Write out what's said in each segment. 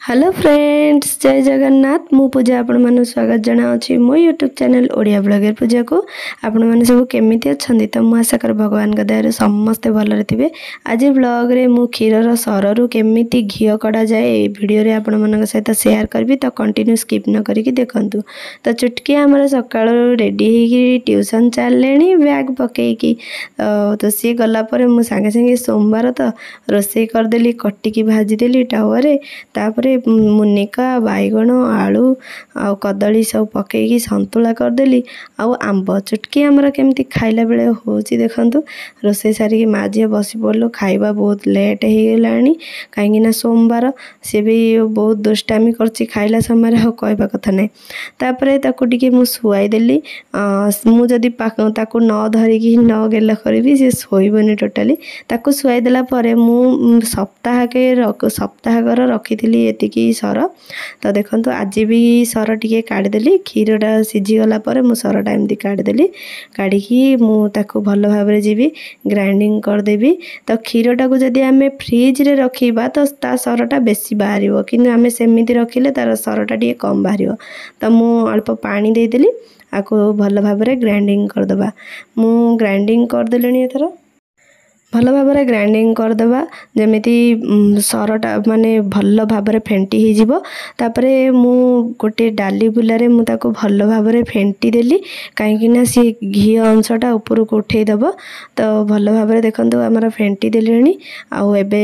Hello friends जय जगन्नाथ मु पूजा आपण मानु स्वागत जनावछि मो यूट्यूब चैनल ओडिया ब्लॉगर पूजा को आपण माने सब केमिति अछंदी त मु आशा कर भगवान का दया समस्ते भलरे थिबे। आज ब्लॉग रे मु क्षीरर सररु केमिति घियो कड़ा जाए ए वीडियो रे आपण मानक सहित शेयर करबी त कंटिन्यू स्किप न करिकि देखंतु। त चुटकी हमर सकाळ रेडी हेकी ट्यूशन चललेनी बैग पकेकी तो सी गला परे मु संगे संगे सोमवार त रोसे कर देली कट्टिकी भाजी देली टावा रे तापरे मुनिका बैगण आलू आ कदली सब पकईकी संतुला करदेली आंब चुटकी आमर केमती खाइला बेले होची देखंतु। रोसे सारी माँ झी बसी पड़लु खाइबा बहुत लेट हो गलानी कहीं सोमवार सी भी बहुत दुष्टामी करची खाइला समय कहवा कथा नहीं। तापरे ताकू टिके मु शुआई देली मु जदी ताकू न धरिकी न गेला करी सी शोइबनी टोटाली ताकू शुआई देला परे मु सप्ताहकर रखी एतिकी सर तो देखो आज भी सर टिके काढ़ीदेली क्षीरटा सीझीगला मु सरटा एमती काढ़ीदेली काढ़ी मुझे भल भाव जी ग्राइंडिंग करदेवी। तो क्षीरटा को जदि आम फ्रिज रे रखा तो ता सरटा बेसी बाहर कि आम सेमती रखिले तार सरटा टे कम बाहर। तो मु अल्प पानी देदेली आपको भल भाव ग्राइंडिंग करदे मु ग्राइंडिंग करदेली एथर भल भाव ग्राइंडिंग करदे जमीती सरटा माने भल भाव फेंटी हो तापरे मु गोटे डाली बुलारे मुझे भल भाव फेंटी देली कहीं सी घी अंशटा ऊपर को उठेदब। तो भल भाव देखो आमर फेंटी देली आबे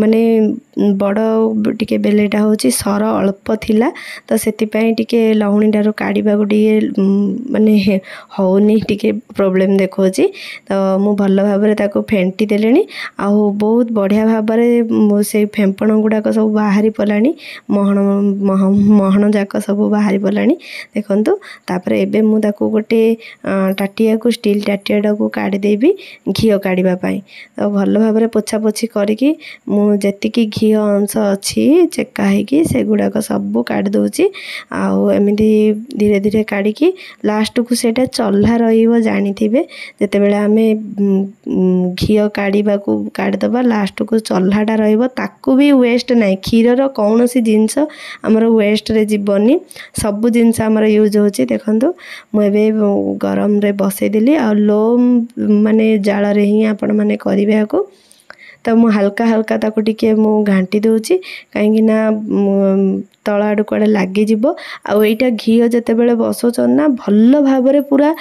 माने बड़ टिके बेलेटा होची सर अल्प थिला तो सेतिपई टिके लहुणीटार काढ़ा को टिके माने होनी टिके प्रॉब्लम देखौची। तो मु भल भाव ताको फेंटी देलेनी आउ बहुत बढ़िया भाव से फेंपण गुड़ाक सब बाहरी पलानी महण जाक सब बाहरी पलानी देखंतु। तापर एबे मु ताको गोटे टाटिया को स्टील टाटिया को काढ़ी देबी घी काढ़ा पाई। तो भल भाव पोछा पोछी करिकी मु जेतिकी घी अंश अच्छी चेका होगी से गुड़ाक सब काढ़ी दूची आमती धीरे धीरे काढ़ी लास्ट को सेटा चल्हा रही जिते बेले आम घी काढ़ा को काढ़ीदबा लास्ट को चल्हाटा रही भी वेस्ट ना क्षीरर कौन सी जिनस आमर वेस्ट रे जीवनी सब जिनस आमर यूज होची। देखंतु मुझे गरम रे बसईदेली आ लो माने जाल रे ही आपण माने करिवे को। तो मु हल्का हल्का ताको टिके मु घांटी दूची कहीं तल आड़ कड़े लगिज आईटा घी जिते बड़े बसौन ना भल भाव पूरा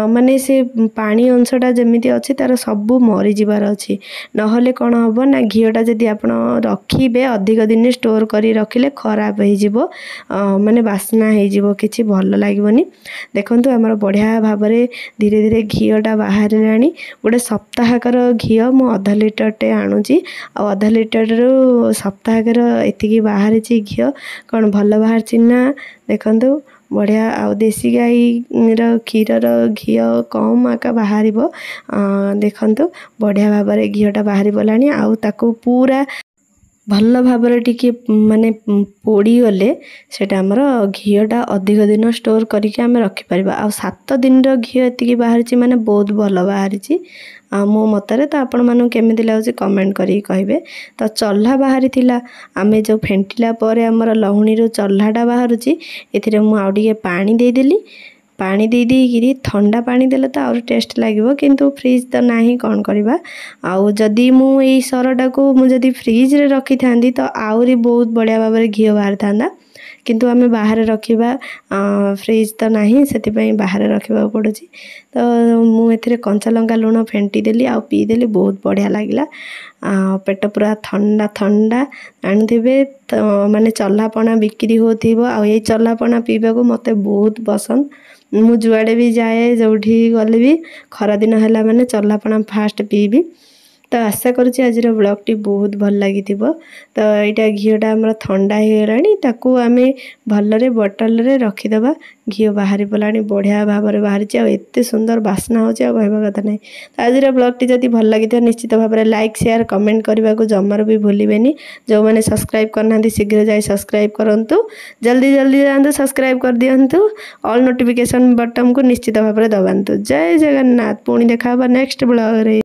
माने से पानी अंशटा जमीती अच्छी तार सब मरीजार अच्छी नहले कौन हम ना घीटा जदि आप रखिए अधिक दिन स्टोर कर रखिले खराब हो माने बास्ना हो कि भल लगे। देखो आमर बढ़िया भाव धीरे धीरे घीटा बाहर गोटे सप्ताहकर घी मु अधा लिटर टे आणुची आधा लिटर रु सप्ताहकर एतिकी बाहर घी कौन भल बाहर चिन्ना देखंतु बढ़िया आ देसी गाई क्षीरर घी कम आका बाहर देखंतु बढ़िया भाव घीटा बाहरी पलानी आउ पूरा भल भाव टिके माने पोड़ी गले सेटा हमर घीटा अधिक दिन स्टोर करके आम रखिपर आ 7 दिन घी एतिकी बाहरी माने बहुत भल बाहरी मो मतरे। तो आपण मानू केमिति लागुची कमेंट करी कहिबे। तो चल्हा बाहरी थिला आमे जो फेंटिला परे हमर लहुणी रो चल्हाटा बाहरुची एथिरे मु आउ टिके पानी दे देली पानी दे देकी ठंडा पानी देले तो और टेस्ट लगे किंतु फ्रिज तो नहीं कौन करवा आउ जदि मु एई सरटा को मु जदि फ्रिज रे रखी थांदी तो आउरी बहुत बढ़िया भाव घी बाहर था किंतु आमे बाहर रखिबा फ्रिज तो नहीं से बाहर रखा पड़ू। तो मुझे कंचा लंका लुण फेंटी देली आ पी देली बहुत बढ़िया लगिला पेट पूरा ठंडा ठंडा आणुथिबे तो माने चल्हापणा बिक्री होथिबो आ ए चल्हापणा पीबा को मते बहुत पसंद मु जुआड़े भी जाए जो गले भी खरा दिन है माने चल्हापणा फास्ट पीबी। तो आशा करुँच आज ब्लॉग टी बहुत भल लगी। तो यहाँ घीटा आम ठंडा हो गला आम भलरे बोतल रे रखीदबा घी बाहरी पलानी बढ़िया भाव में बाहरी एत सुंदर बास्ना हो कहवा कथा नहीं। तो आज ब्लॉग टी जब भल लगी निश्चित भाव में लाइक शेयर कमेंट करने को जमार भी भूलें। जो मैंने सब्सक्राइब करना शीघ्र जाए सब्सक्राइब करूँ जल्दी जल्दी जातु सब्सक्राइब कर दिंतु ऑल नोटिफिकेशन बटन को निश्चित भाव में दबातु। जय जगन्नाथ पुणी देखा नेक्स्ट ब्लॉग रे।